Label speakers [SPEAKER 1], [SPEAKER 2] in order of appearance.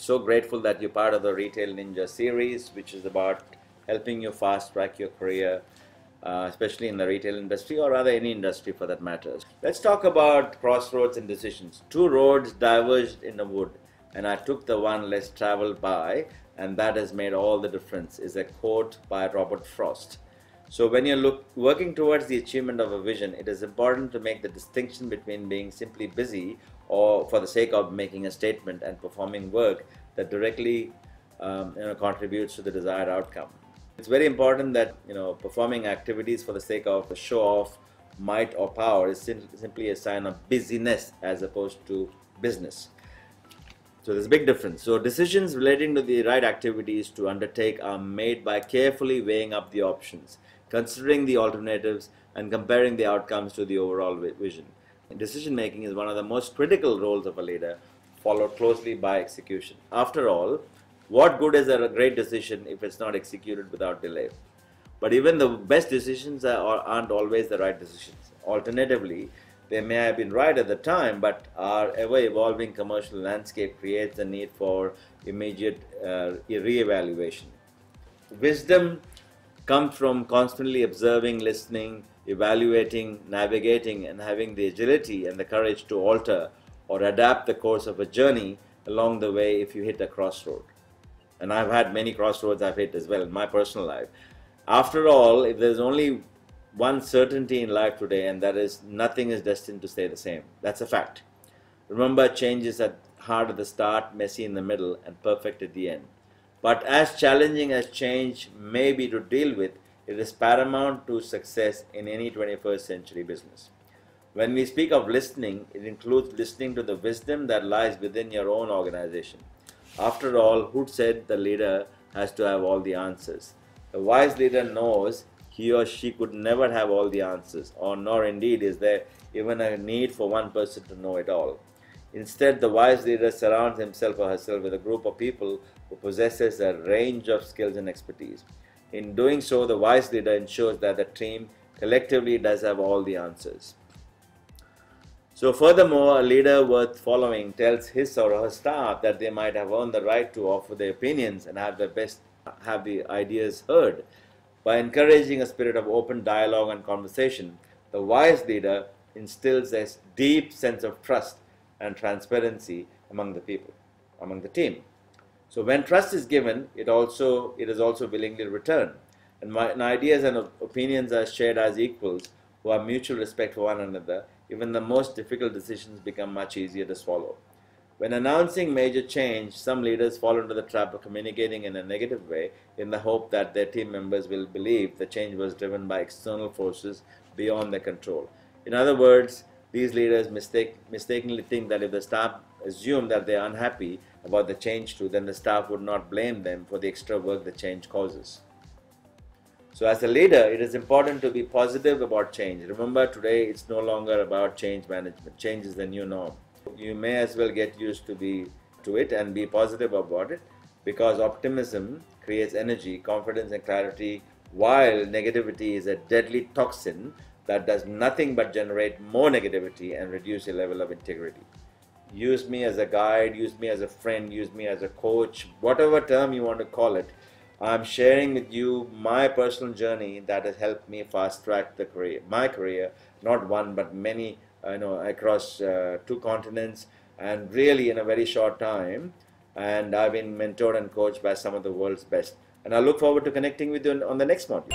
[SPEAKER 1] so grateful that you're part of the Retail Ninja series, which is about helping you fast track your career, especially in the retail industry, or rather any industry for that matter. Let's talk about crossroads and decisions. Two roads diverged in the wood, and I took the one less traveled by, and that has made all the difference, is a quote by Robert Frost. So when you're working towards the achievement of a vision, it is important to make the distinction between being simply busy or for the sake of making a statement and performing work that directly contributes to the desired outcome. It's very important that performing activities for the sake of a show off, might or power is simply a sign of busyness as opposed to business. So there's a big difference. So decisions relating to the right activities to undertake are made by carefully weighing up the options, considering the alternatives, and comparing the outcomes to the overall vision. Decision making is one of the most critical roles of a leader, followed closely by execution. After all, what good is a great decision if it's not executed without delay? But even the best decisions aren't always the right decisions. Alternatively, they may have been right at the time, but our ever-evolving commercial landscape creates the need for immediate re-evaluation. Wisdom comes from constantly observing, listening, evaluating, navigating, and having the agility and the courage to alter or adapt the course of a journey along the way if you hit a crossroad. And I've had many crossroads I've hit as well in my personal life. After all, if there's only one certainty in life today, and that is nothing is destined to stay the same. That's a fact. Remember, change is hard at the start, messy in the middle, and perfect at the end. But as challenging as change may be to deal with, it is paramount to success in any 21st century business. When we speak of listening, it includes listening to the wisdom that lies within your own organization. After all, who said the leader has to have all the answers? A wise leader knows he or she could never have all the answers, or nor indeed is there even a need for one person to know it all. Instead, the wise leader surrounds himself or herself with a group of people who possesses a range of skills and expertise. In doing so, the wise leader ensures that the team collectively does have all the answers. So furthermore, a leader worth following tells his or her staff that they might have earned the right to offer their opinions and have the ideas heard. By encouraging a spirit of open dialogue and conversation, the wise leader instills a deep sense of trust and transparency among the people, among the team. So when trust is given, it is also willingly returned. And ideas and opinions are shared as equals who have mutual respect for one another. Even the most difficult decisions become much easier to swallow. When announcing major change, some leaders fall into the trap of communicating in a negative way in the hope that their team members will believe the change was driven by external forces beyond their control. In other words, these leaders mistakenly think that if the staff assume that they are unhappy about the change too, then the staff would not blame them for the extra work the change causes. So as a leader, it is important to be positive about change. Remember, today it's no longer about change management. Change is the new norm. You may as well get used to it and be positive about it, because optimism creates energy, confidence, and clarity, while negativity is a deadly toxin that does nothing but generate more negativity and reduce your level of integrity. Use me as a guide, use me as a friend, use me as a coach, whatever term you want to call it. I'm sharing with you my personal journey that has helped me fast track my career, not one but many, across 2 continents, and really in a very short time. And I've been mentored and coached by some of the world's best. And I look forward to connecting with you on the next module.